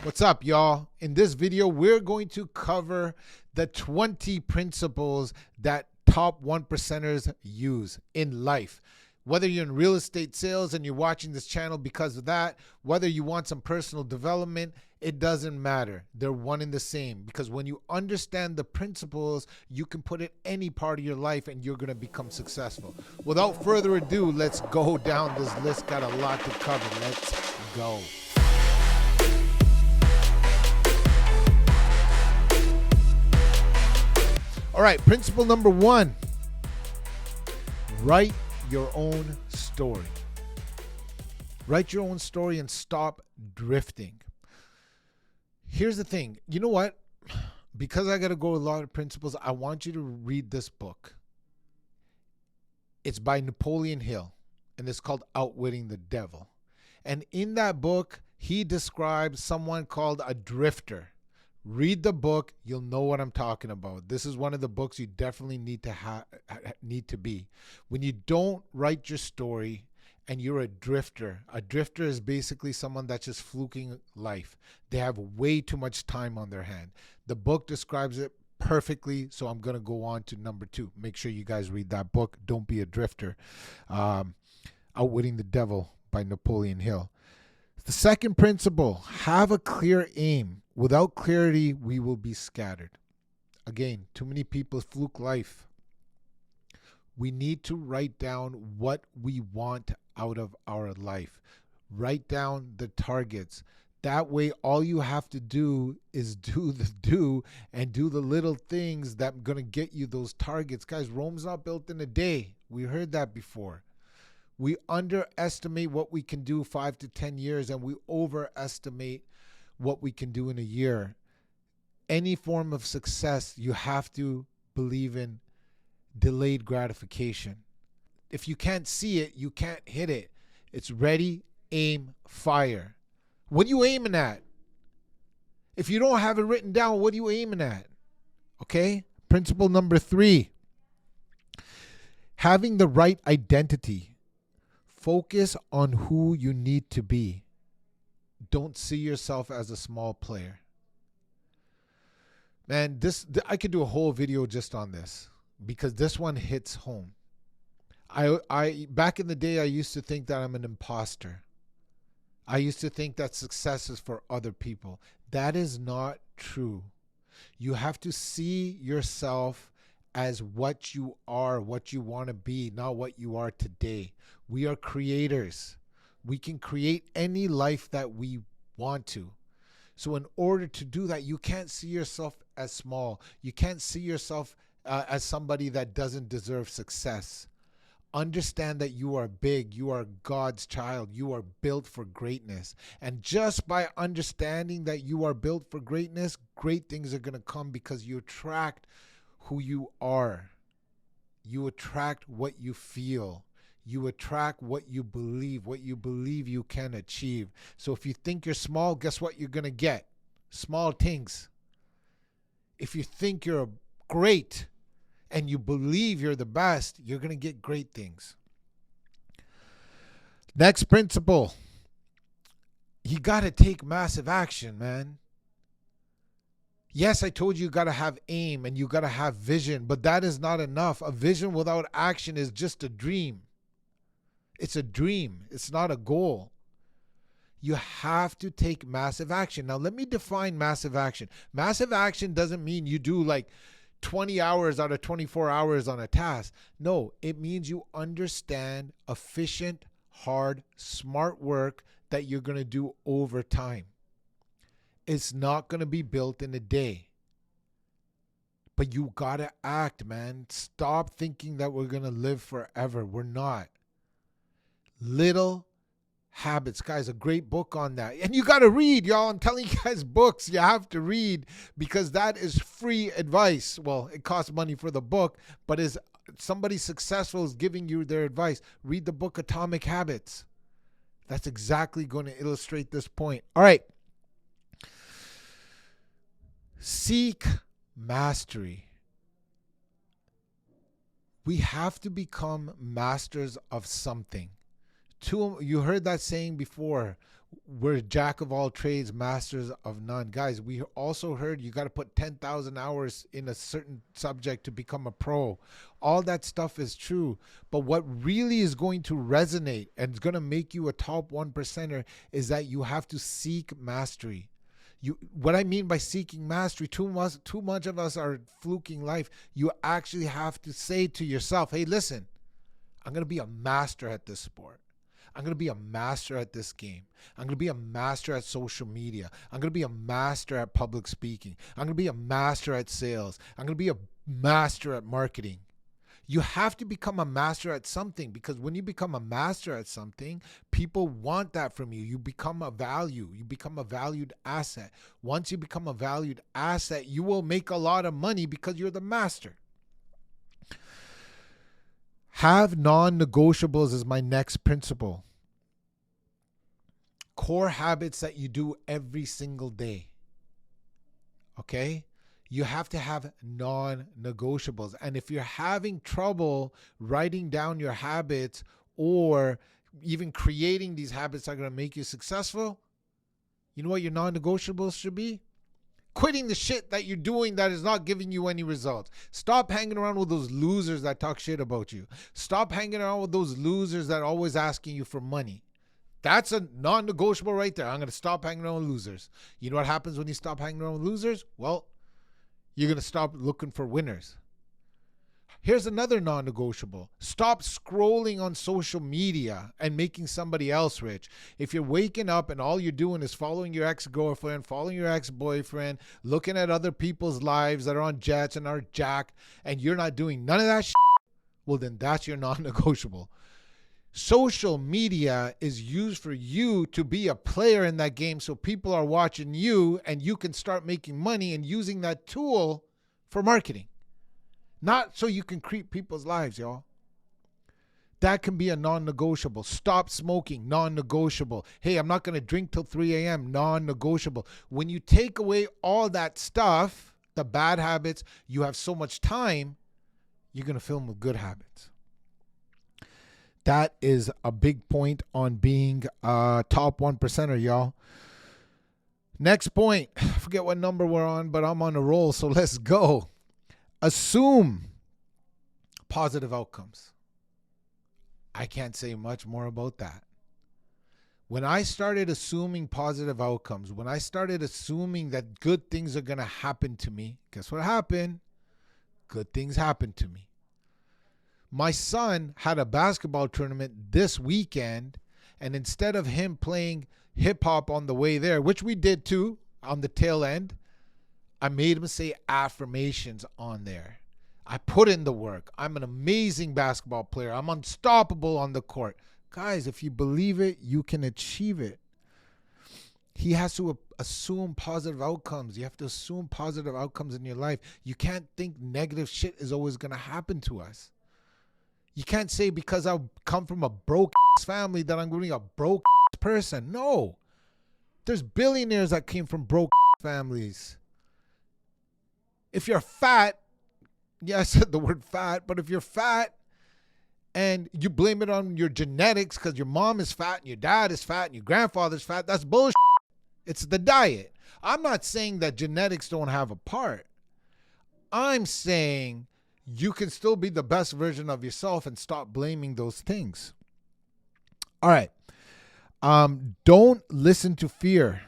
What's up, y'all? In this video, we're going to cover the 20 principles that top 1%ers use in life. Whether you're in real estate sales and you're watching this channel because of that, whether you want some personal development, it doesn't matter. They're one and the same, because when you understand the principles, you can put it any part of your life and you're going to become successful. Without further ado, let's go down this list. Got a lot to cover. Let's go. All right, principle number 1, write your own story. Write your own story and stop drifting. Here's the thing. You know what? Because I got to go with a lot of principles, I want you to read this book. It's by Napoleon Hill, and it's called Outwitting the Devil. And in that book, he describes someone called a drifter. Read the book, you'll know what I'm talking about. This is one of the books you definitely need to be. When you don't write your story and you're a drifter is basically someone that's just fluking life. They have way too much time on their hand. The book describes it perfectly, so I'm going to go on to number 2. Make sure you guys read that book. Don't be a drifter. Outwitting the Devil by Napoleon Hill. The second principle, have a clear aim. Without clarity, we will be scattered. Again, too many people fluke life. We need to write down what we want out of our life. Write down the targets. That way, all you have to do is do the little things that are going to get you those targets. Guys, Rome's not built in a day. We heard that before. We underestimate what we can do 5 to 10 years, and we overestimate what we can do in a year. Any form of success, you have to believe in delayed gratification. If you can't see it, you can't hit it. It's ready, aim, fire. What are you aiming at? If you don't have it written down, what are you aiming at? Okay? Principle number 3. Having the right identity. Focus on who you need to be. Don't see yourself as a small player. Man, I could do a whole video just on this, because this one hits home. I back in the day, I used to think that I'm an imposter. I used to think that success is for other people. That is not true. You have to see yourself as what you are, what you want to be, not what you are today. We are creators. We can create any life that we want to. So in order to do that, you can't see yourself as small. You can't see yourself as somebody that doesn't deserve success. Understand that you are big. You are God's child. You are built for greatness. And just by understanding that you are built for greatness, great things are going to come, because you attract who you are. You attract what you feel. You attract what you believe you can achieve. So if you think you're small, guess what you're going to get? Small things. If you think you're great and you believe you're the best, you're going to get great things. Next principle. You got to take massive action, man. Yes, I told you got to have aim and you got to have vision, but that is not enough. A vision without action is just a dream. It's a dream. It's not a goal. You have to take massive action. Now, let me define massive action. Massive action doesn't mean you do like 20 hours out of 24 hours on a task. No, it means you understand efficient, hard, smart work that you're going to do over time. It's not going to be built in a day. But you got to act, man. Stop thinking that we're going to live forever. We're not. Little Habits. Guys, a great book on that. And you got to read, y'all. I'm telling you guys, books you have to read, because that is free advice. Well, it costs money for the book, but is somebody successful is giving you their advice. Read the book Atomic Habits. That's exactly going to illustrate this point. All right. Seek mastery. We have to become masters of something. You heard that saying before. We're jack of all trades, masters of none. Guys, we also heard you got to put 10,000 hours in a certain subject to become a pro. All that stuff is true. But what really is going to resonate and is going to make you a top 1%er is that you have to seek mastery. What I mean by seeking mastery, too much of us are fluking life. You actually have to say to yourself, hey, listen, I'm going to be a master at this sport. I'm going to be a master at this game. I'm going to be a master at social media. I'm going to be a master at public speaking. I'm going to be a master at sales. I'm going to be a master at marketing. You have to become a master at something, because when you become a master at something, people want that from you. You become a value. You become a valued asset. Once you become a valued asset, you will make a lot of money because you're the master. Have non-negotiables is my next principle. Core habits that you do every single day. Okay? You have to have non-negotiables. And if you're having trouble writing down your habits or even creating these habits that are going to make you successful, you know what your non-negotiables should be? Quitting the shit that you're doing that is not giving you any results. Stop hanging around with those losers that talk shit about you. Stop hanging around with those losers that are always asking you for money. That's a non-negotiable right there. I'm going to stop hanging around with losers. You know what happens when you stop hanging around with losers? Well, you're going to stop looking for winners. Here's another non-negotiable. Stop scrolling on social media and making somebody else rich. If you're waking up and all you're doing is following your ex-girlfriend, following your ex-boyfriend, looking at other people's lives that are on jets and are jacked, and you're not doing none of that shit, well, then that's your non-negotiable. Social media is used for you to be a player in that game, so people are watching you and you can start making money and using that tool for marketing. Not so you can creep people's lives, y'all. That can be a non-negotiable. Stop smoking, non-negotiable. Hey, I'm not going to drink till 3 a.m., non-negotiable. When you take away all that stuff, the bad habits, you have so much time, you're going to fill them with good habits. That is a big point on being a top 1%er, y'all. Next point. I forget what number we're on, but I'm on a roll, so let's go. Assume positive outcomes. I can't say much more about that. When I started assuming positive outcomes, when I started assuming that good things are going to happen to me, guess what happened? Good things happened to me. My son had a basketball tournament this weekend, and instead of him playing hip hop on the way there, which we did too on the tail end, I made him say affirmations on there. I put in the work. I'm an amazing basketball player. I'm unstoppable on the court. Guys, if you believe it, you can achieve it. He has to assume positive outcomes. You have to assume positive outcomes in your life. You can't think negative shit is always going to happen to us. You can't say because I come from a broke family that I'm going to be a broke person. No. There's billionaires that came from broke families. If you're fat, yeah, I said the word fat, but if you're fat and you blame it on your genetics because your mom is fat and your dad is fat and your grandfather's fat, that's bullshit. It's the diet. I'm not saying that genetics don't have a part. I'm saying you can still be the best version of yourself and stop blaming those things. All right. Don't listen to fear.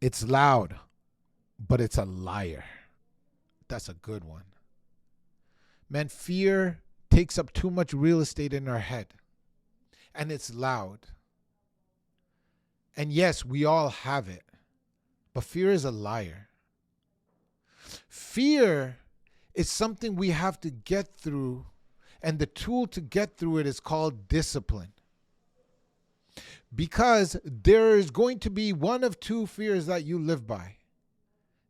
It's loud, but it's a liar. That's a good one. Man, fear takes up too much real estate in our head. And it's loud. And yes, we all have it. But fear is a liar. Fear is something we have to get through. And the tool to get through it is called discipline. Because there is going to be one of two fears that you live by.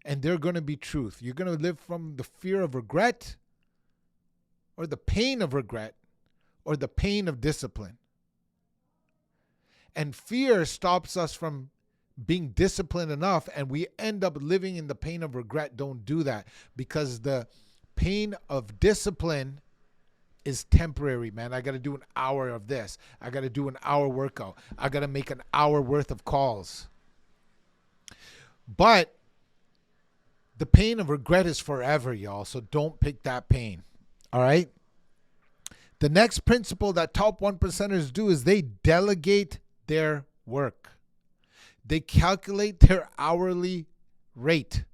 And they're going to be truth. You're going to live from the fear of regret, or the pain of regret, or the pain of discipline. And fear stops us from being disciplined enough, and we end up living in the pain of regret. Don't do that, because the pain of discipline is temporary, man. I got to do an hour of this. I got to do an hour workout. I got to make an hour worth of calls. But the pain of regret is forever, y'all. So don't pick that pain. All right. The next principle that top 1%ers do is they delegate their work. They calculate their hourly rate.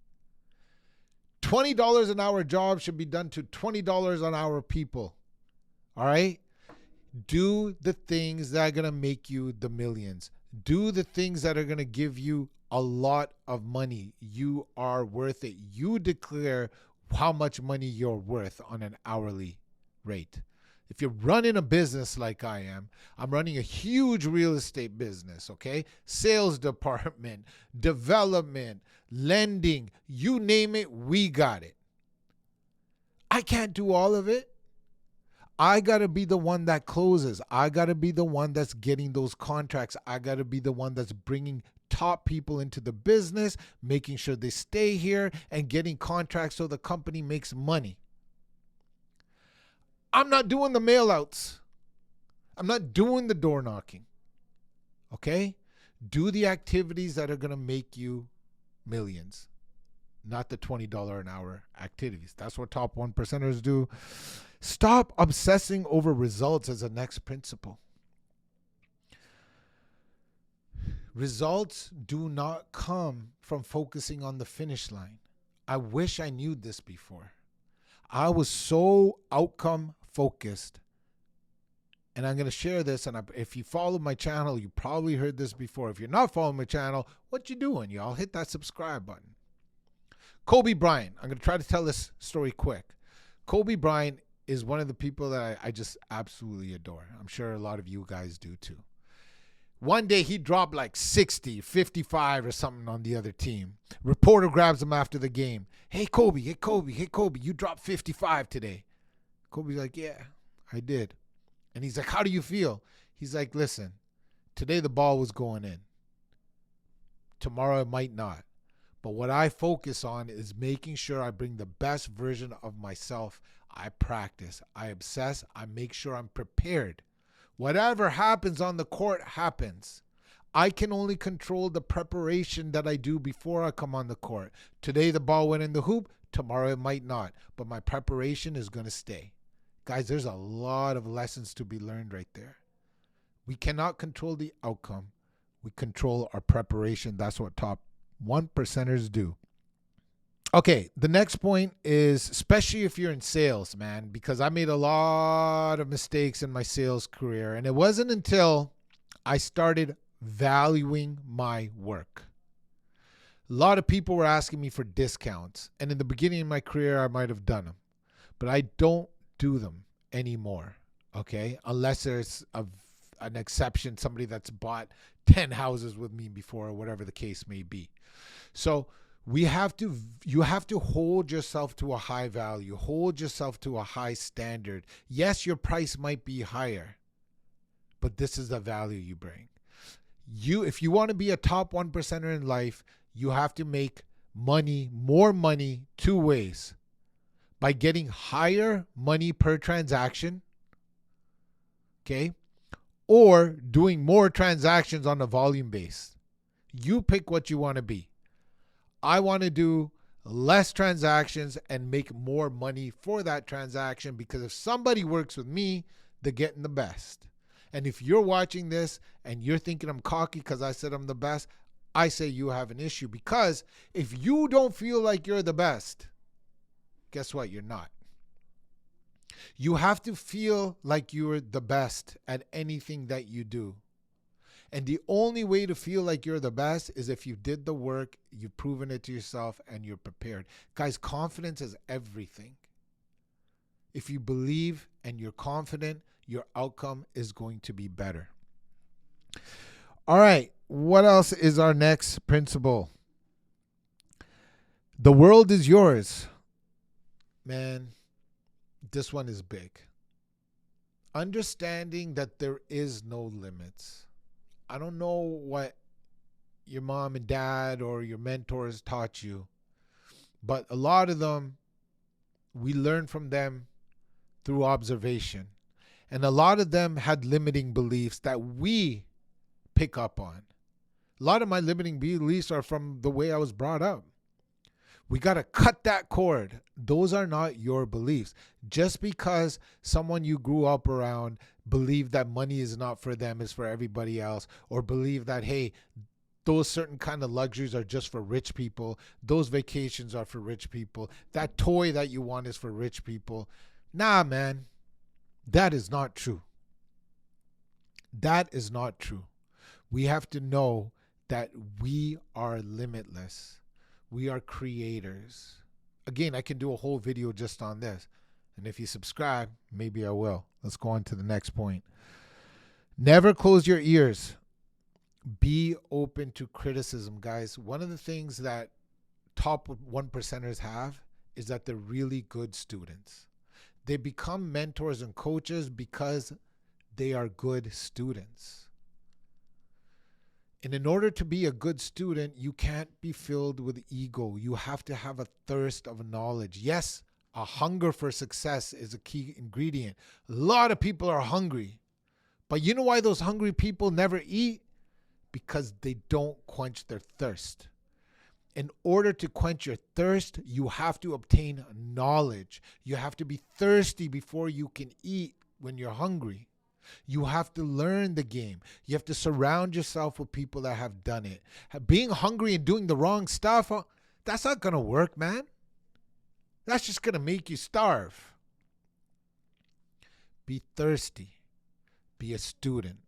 $20 an hour job should be done to $20 an hour people. All right? Do the things that are going to make you the millions. Do the things that are going to give you a lot of money. You are worth it. You declare how much money you're worth on an hourly rate. If you're running a business like I am, I'm running a huge real estate business, okay? Sales department, development, lending, you name it, we got it. I can't do all of it. I got to be the one that closes. I got to be the one that's getting those contracts. I got to be the one that's bringing top people into the business, making sure they stay here and getting contracts so the company makes money. I'm not doing the mail outs. I'm not doing the door knocking. Okay? Do the activities that are going to make you millions, not the $20 an hour activities. That's what top 1%ers do. Stop obsessing over results as a next principle. Results do not come from focusing on the finish line. I wish I knew this before. I was so outcome focused. And I'm going to share this. And if you follow my channel, you probably heard this before. If you're not following my channel, what you doing, y'all? Hit that subscribe button. Kobe Bryant. I'm going to try to tell this story quick. Kobe Bryant is one of the people that I just absolutely adore. I'm sure a lot of you guys do too. One day he dropped like 60, 55 or something on the other team. Reporter grabs him after the game. Hey, Kobe, you dropped 55 today. Kobe's like, yeah, I did. And he's like, how do you feel? He's like, listen, today the ball was going in. Tomorrow it might not. But what I focus on is making sure I bring the best version of myself. I practice, I obsess, I make sure I'm prepared. Whatever happens on the court happens. I can only control the preparation that I do before I come on the court. Today the ball went in the hoop, tomorrow it might not. But my preparation is going to stay. Guys, there's a lot of lessons to be learned right there. We cannot control the outcome. We control our preparation. That's what top 1%ers do. Okay, the next point is, especially if you're in sales, man, because I made a lot of mistakes in my sales career. And it wasn't until I started valuing my work. A lot of people were asking me for discounts. And in the beginning of my career, I might have done them. But I don't do them anymore, okay? Unless there's an exception, somebody that's bought 10 houses with me before or whatever the case may be. So you have to hold yourself to a high value, hold yourself to a high standard. Yes, your price might be higher, but this is the value you bring. If you want to be a top 1%er in life, you have to make money, more money, two ways. By getting higher money per transaction, okay, or doing more transactions on a volume base. You pick what you want to be. I want to do less transactions and make more money for that transaction, because if somebody works with me, they're getting the best. And if you're watching this and you're thinking I'm cocky because I said I'm the best, I say you have an issue, because if you don't feel like you're the best, guess what? You're not. You have to feel like you're the best at anything that you do. And the only way to feel like you're the best is if you did the work, you've proven it to yourself, and you're prepared. Guys, confidence is everything. If you believe and you're confident, your outcome is going to be better. All right. What else is our next principle? The world is yours. Man, this one is big. Understanding that there is no limits. I don't know what your mom and dad or your mentors taught you, but a lot of them, we learn from them through observation. And a lot of them had limiting beliefs that we pick up on. A lot of my limiting beliefs are from the way I was brought up. We got to cut that cord. Those are not your beliefs. Just because someone you grew up around believed that money is not for them, it's for everybody else, or believe that, hey, those certain kind of luxuries are just for rich people, those vacations are for rich people, that toy that you want is for rich people. Nah, man, that is not true. That is not true. We have to know that we are limitless. We are creators. Again, I can do a whole video just on this. And if you subscribe, maybe I will. Let's go on to the next point. Never close your ears. Be open to criticism, guys. One of the things that top 1%ers have is that they're really good students. They become mentors and coaches because they are good students. And in order to be a good student, you can't be filled with ego. You have to have a thirst of knowledge. Yes, a hunger for success is a key ingredient. A lot of people are hungry. But you know why those hungry people never eat? Because they don't quench their thirst. In order to quench your thirst, you have to obtain knowledge. You have to be thirsty before you can eat when you're hungry. You have to learn the game. You have to surround yourself with people that have done it. Being hungry and doing the wrong stuff, that's not going to work, man. That's just going to make you starve. Be thirsty. Be a student.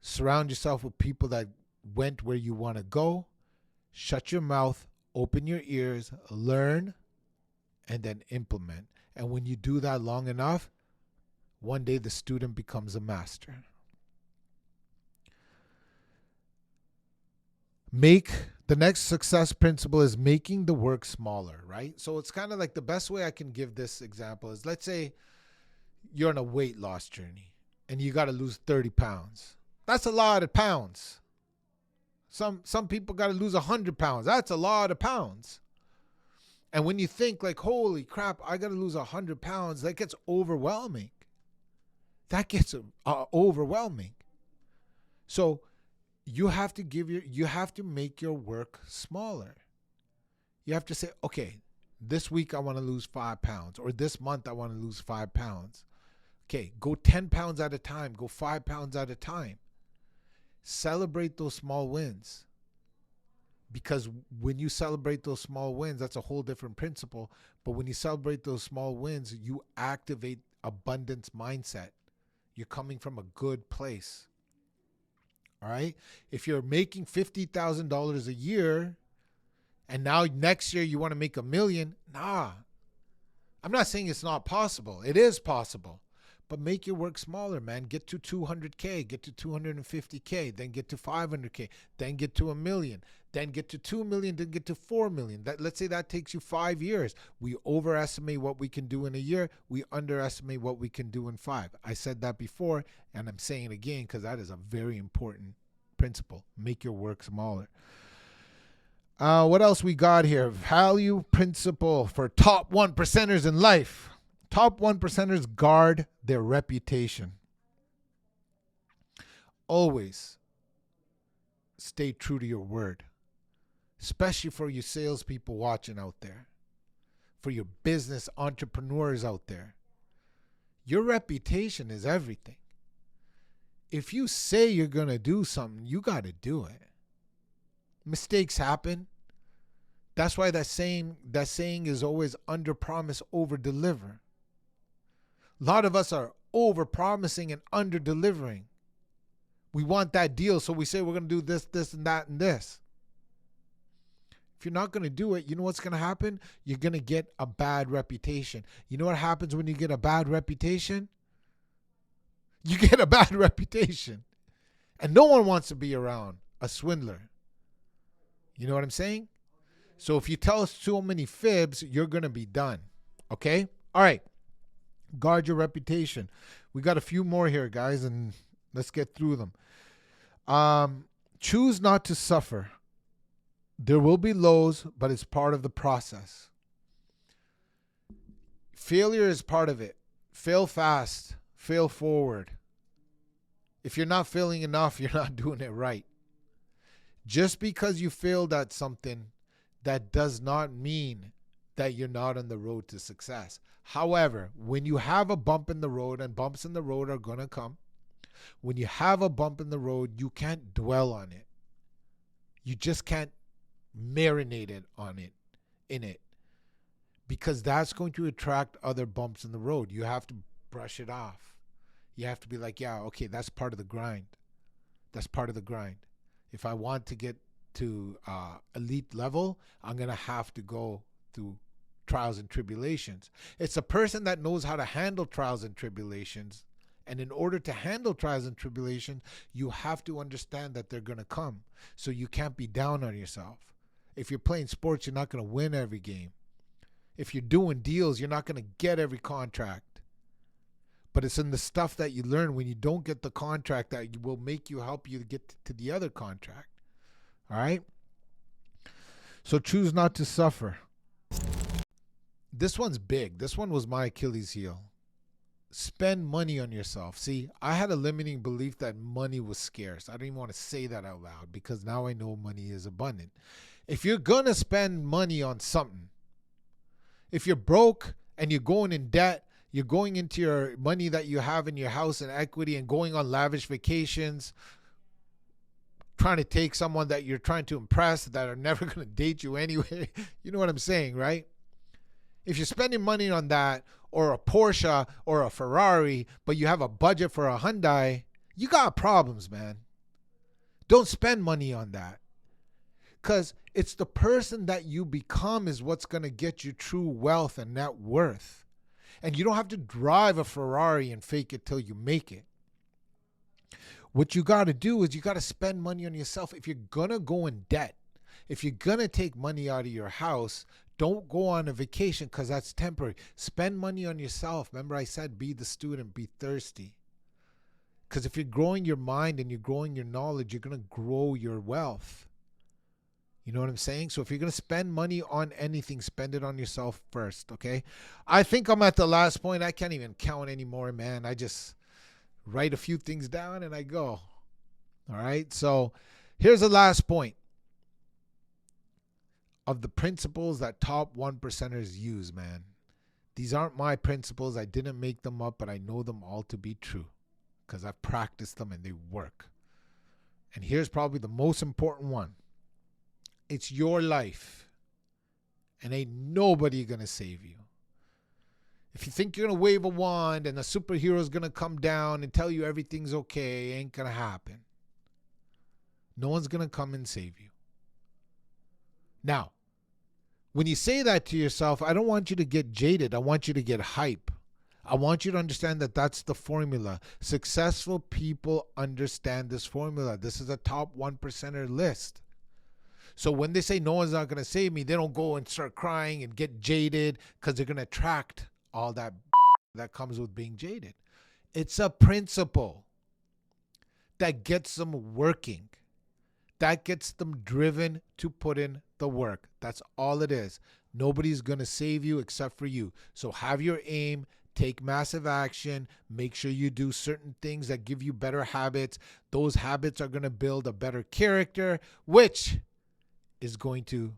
Surround yourself with people that went where you want to go. Shut your mouth, open your ears, learn, and then implement. And when you do that long enough, one day the student becomes a master. The next success principle is making the work smaller, right? So it's kind of like the best way I can give this example is, let's say you're on a weight loss journey and you got to lose 30 pounds. That's a lot of pounds. Some people got to lose 100 pounds. That's a lot of pounds. And when you think like, holy crap, I got to lose 100 pounds, that gets overwhelming. That gets overwhelming. So you have to make your work smaller. You have to say, okay, this week I want to lose 5 pounds, or this month I want to lose 5 pounds. Okay, go 10 pounds at a time, go 5 pounds at a time. Celebrate those small wins. Because when you celebrate those small wins, that's a whole different principle. But when you celebrate those small wins, you activate abundance mindset. You're coming from a good place. All right? If you're making $50,000 a year and now next year you want to make $1 million, nah. I'm not saying it's not possible. It is possible. But make your work smaller, man. Get to 200K, get to 250K, then get to 500K, then get to $1 million, then get to 2 million, then get to 4 million. Let's say that takes you 5 years. We overestimate what we can do in a year. We underestimate what we can do in 5. I said that before, and I'm saying it again because that is a very important principle. Make your work smaller. What else we got here? Value principle for top 1%ers in life. Top 1%ers guard their reputation. Always stay true to your word, especially for you salespeople watching out there, for your business entrepreneurs out there. Your reputation is everything. If you say you're going to do something, you got to do it. Mistakes happen. That's why that saying is always under promise, over deliver. A lot of us are over promising and under delivering. We want that deal, so we say we're going to do this, this, and that, and this. If you're not going to do it, you know what's going to happen? You're going to get a bad reputation. You know what happens when you get a bad reputation? You get a bad reputation. And no one wants to be around a swindler. You know what I'm saying? So if you tell us so many fibs, you're going to be done. Okay? All right. Guard your reputation. We got a few more here, guys, and let's get through them. Choose not to suffer. There will be lows, but it's part of the process. Failure is part of it. Fail fast, fail forward. If you're not failing enough, you're not doing it right. Just because you failed at something, that does not mean that you're not on the road to success. However, when you have a bump in the road, and bumps in the road are going to come, when you have a bump in the road, you can't dwell on it. You just can't marinate it in it, because that's going to attract other bumps in the road. You have to brush it off. You have to be like, yeah, okay, that's part of the grind. That's part of the grind. If I want to get to elite level, I'm going to have to go through trials and tribulations. It's a person that knows how to handle trials and tribulations. And in order to handle trials and tribulations, you have to understand that they're going to come. So you can't be down on yourself. If you're playing sports, you're not going to win every game. If you're doing deals, you're not going to get every contract. But it's in the stuff that you learn when you don't get the contract that will make you help you get to the other contract. All right? So choose not to suffer. This one's big. This one was my Achilles heel. Spend money on yourself. See, I had a limiting belief that money was scarce. I didn't even want to say that out loud because now I know money is abundant. If you're going to spend money on something, if you're broke and you're going in debt, you're going into your money that you have in your house and equity and going on lavish vacations, trying to take someone that you're trying to impress that are never going to date you anyway. You know what I'm saying, right? If you're spending money on that, or a Porsche or a Ferrari, but you have a budget for a Hyundai, you got problems, man. Don't spend money on that. Because it's the person that you become is what's going to get you true wealth and net worth. And you don't have to drive a Ferrari and fake it till you make it. What you got to do is you got to spend money on yourself. If you're going to go in debt, if you're going to take money out of your house, don't go on a vacation because that's temporary. Spend money on yourself. Remember I said be the student, be thirsty. Because if you're growing your mind and you're growing your knowledge, you're going to grow your wealth. You know what I'm saying? So if you're going to spend money on anything, spend it on yourself first, okay? I think I'm at the last point. I can't even count anymore, man. I just write a few things down and I go. All right? So here's the last point of the principles that top 1%ers use, man. These aren't my principles. I didn't make them up, but I know them all to be true because I've practiced them and they work. And here's probably the most important one. It's your life, and ain't nobody going to save you. If you think you're going to wave a wand and a superhero is going to come down and tell you everything's okay, it ain't going to happen. No one's going to come and save you. Now, when you say that to yourself, I don't want you to get jaded. I want you to get hype. I want you to understand that that's the formula. Successful people understand this formula. This is a top 1%er list. So when they say no one's not going to save me, they don't go and start crying and get jaded because they're going to attract all that comes with being jaded. It's a principle that gets them working, that gets them driven to put in the work. That's all it is. Nobody's going to save you except for you. So have your aim, take massive action, make sure you do certain things that give you better habits. Those habits are going to build a better character, which is going to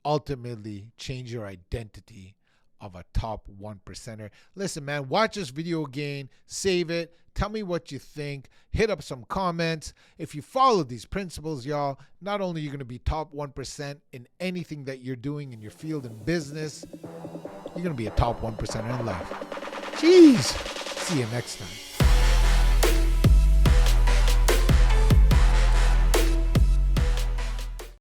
ultimately change your identity of a top 1%er. Listen, man, watch this video again, save it, tell me what you think, hit up some comments. If you follow these principles, y'all, not only are you going to be top 1% in anything that you're doing in your field and business, you're going to be a top 1%er in life. Jeez. See you next time.